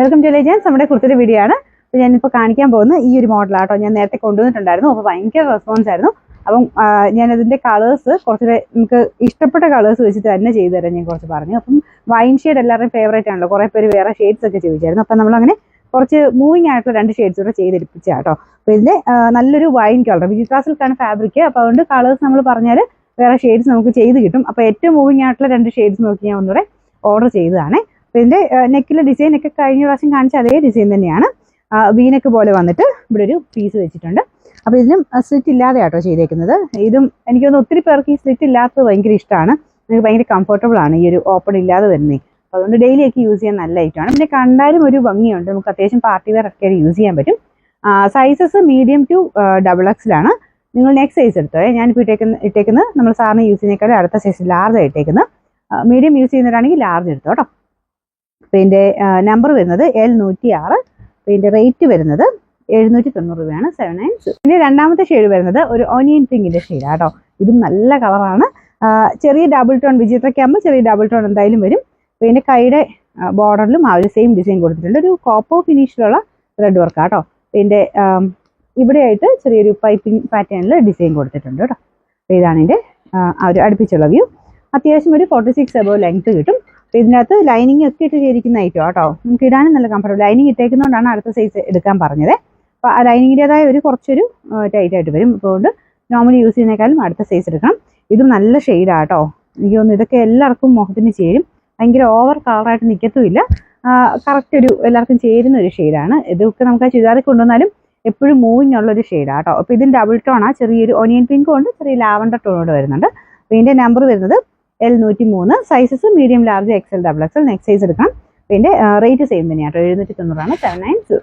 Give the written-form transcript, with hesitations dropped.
Welcome to legends. നമ്മുടെ കുർത്തിയുടെ video ആണ്. അപ്പോൾ ഞാനിപ്പോൾ കാണിക്കാൻ പോകുന്ന ഈ ഒരു മോഡലാട്ടോ. ഞാൻ നേരത്തെ കൊണ്ടുവന്നിട്ടുണ്ടായിരുന്നു. അപ്പോൾ ഭയങ്കര റെസ്പോൺസ് ആയിരുന്നു. അപ്പം ഞാനതിൻ്റെ കളേഴ്സ് കുറച്ചുകൂടെ നമുക്ക് ഇഷ്ടപ്പെട്ട കളേഴ്സ് വെച്ചിട്ട് തന്നെ ചെയ്തു തരാൻ ഞാൻ കുറച്ച് പറഞ്ഞു. അപ്പം വൈൻ ഷെയ്ഡ് എല്ലാവരുടെയും ഫേവറേറ്റ് ആണല്ലോ. കുറേ പേര് വേറെ ഷെയ്ഡ്സ് ഒക്കെ ചോദിച്ചായിരുന്നു. അപ്പം നമ്മളങ്ങനെ കുറച്ച് മൂവിങ് ആയിട്ടുള്ള 2 ഷെയ്ഡ്സ് കൂടെ ചെയ്തെടുപ്പിച്ച കേട്ടോ. അപ്പോൾ ഇതിൻ്റെ നല്ലൊരു വൈൻ കളർ വിചിത്ര സിൽക്കാണ് ഫാബ്രിക്. അപ്പോൾ അതുകൊണ്ട് കളേഴ്സ് നമ്മൾ പറഞ്ഞാൽ വേറെ ഷെയ്ഡ്സ് നമുക്ക് ചെയ്ത് കിട്ടും. അപ്പോൾ ഏറ്റവും മൂവിങ് ആയിട്ടുള്ള 2 ഷെയ്ഡ്സ് നോക്കി ഞാൻ ഒന്നുകൂടെ ഓർഡർ ചെയ്തതാണ്. അപ്പോൾ ഇതിൻ്റെ നെക്കിലെ ഡിസൈൻ ഒക്കെ കഴിഞ്ഞ പ്രാവശ്യം കാണിച്ച അതേ ഡിസൈൻ തന്നെയാണ്. വീനക്ക് പോലെ വന്നിട്ട് ഇവിടെ ഒരു പീസ് വെച്ചിട്ടുണ്ട്. അപ്പോൾ ഇതിനും സ്ലിറ്റ് ഇല്ലാതെ ആട്ടോ ചെയ്തേക്കുന്നത്. ഇതും എനിക്ക് തോന്നുന്നു ഒത്തിരി പേർക്ക് ഈ സ്ലിറ്റ് ഇല്ലാത്തത് ഭയങ്കര ഇഷ്ടമാണ്. നിങ്ങൾക്ക് ഭയങ്കര കംഫർട്ടബിൾ ആണ് ഈ ഒരു ഓപ്പൺ ഇല്ലാതെ വരുന്നത്. അതുകൊണ്ട് ഡെയിലി ഒക്കെ യൂസ് ചെയ്യാൻ നല്ല ഐറ്റമാണ്. പിന്നെ കണ്ടാലും ഒരു ഭംഗിയുണ്ട്. നമുക്ക് അത്യാവശ്യം പാർട്ടി വെയർ ഒക്കെ യൂസ് ചെയ്യാൻ പറ്റും. സൈസസ് മീഡിയം ടു XXL ആണ്. നിങ്ങൾ നെക്സ്റ്റ് സൈസ് എടുത്തോ. ഞാനിപ്പോൾ ഇട്ടേക്കുന്നത് നമ്മൾ സാറിന് യൂസ് ചെയ്യുന്നേക്കാളും അടുത്ത സൈസ് ലാർജ് ഇട്ടേക്കുന്നത്. മീഡിയം യൂസ് ചെയ്യുന്നവരാണെങ്കിൽ ലാർജ് എടുത്തോ കേട്ടോ. അപ്പോൾ ഇതിൻ്റെ നമ്പർ വരുന്നത് L106. അപ്പോൾ ഇതിൻ്റെ റേറ്റ് വരുന്നത് 790 രൂപയാണ്. 790. പിന്നെ രണ്ടാമത്തെ ഷെയ്ഡ് വരുന്നത് ഒരു ഓനിയൻ പിങ്കിൻ്റെ ഷെയ്ഡാണ് കേട്ടോ. ഇതും നല്ല കളറാണ്. ചെറിയ ഡബിൾ ടോൺ വിചിത്രയ്ക്കാകുമ്പോൾ ചെറിയ ഡബിൾ ടോൺ എന്തായാലും വരും. അപ്പോൾ ഇതിൻ്റെ കൈയുടെ ബോർഡറിലും ആ ഒരു സെയിം ഡിസൈൻ കൊടുത്തിട്ടുണ്ട്. ഒരു കോപ്പർ ഫിനിഷിലുള്ള ത്രെഡ് വർക്കാണ് കേട്ടോ. ഇതിൻ്റെ ഇവിടെയായിട്ട് ചെറിയൊരു പൈപ്പിംഗ് പാറ്റേണിൽ ഡിസൈൻ കൊടുത്തിട്ടുണ്ട് കേട്ടോ. അപ്പോൾ ഇതാണ് ഇതിൻ്റെ ആ ഒരു അടുപ്പിച്ചുള്ള വ്യൂ. അത്യാവശ്യം ഒരു 46 എബോവ് ലെങ്ത് കിട്ടും. അപ്പോൾ ഇതിനകത്ത് ലൈനിങ് ഒക്കെ ഇട്ട് ചെയ്തിരിക്കുന്ന ഐറ്റം കേട്ടോ. നമുക്ക് ഇടാനും നല്ല കംഫർട്ടബിൾ. ലൈനിങ് ഇട്ടേക്കുന്നതുകൊണ്ടാണ് അടുത്ത സൈസ് എടുക്കാൻ പറഞ്ഞത്. അപ്പോൾ ആ ലൈനിങ്ങിൻ്റെതായ കുറച്ചൊരു ടൈറ്റായിട്ട് വരും. അപ്പോൾ അതുകൊണ്ട് നോർമലി യൂസ് ചെയ്യുന്നേക്കാളും അടുത്ത സൈസ് എടുക്കണം. ഇത് നല്ല ഷെയ്ഡാണ് കേട്ടോ. എനിക്ക് തോന്നുന്നു ഇതൊക്കെ എല്ലാവർക്കും മുഖത്തിന് ചേരും. ഭയങ്കര ഓവർ കളറായിട്ട് നിൽക്കത്തുമില്ല. കറക്റ്റ് ഒരു എല്ലാവർക്കും ചേരുന്ന ഒരു ഷെയ്ഡാണ്. ഇതൊക്കെ നമുക്ക് ആ ചുരിദാറിൽ കൊണ്ടുവന്നാലും എപ്പോഴും മൂവിങ് ഉള്ളൊരു ഷെയ്ഡാണ് കേട്ടോ. അപ്പോൾ ഇതിന് ഡബിൾ ടോണാണ്. ചെറിയൊരു ഓനിയൻ പിങ്കും ഉണ്ട്, ചെറിയ ലാവൻഡർ ടോണോട് വരുന്നുണ്ട്. അപ്പോൾ ഇതിൻ്റെ നമ്പർ വരുന്നത് L103. Sizes medium large XL XXL. Next size എടുക്കണം. ഇതിൻ്റെ റേറ്റ് സെയിം തന്നെയാണ് കേട്ടോ. 790 ആണ്. 790.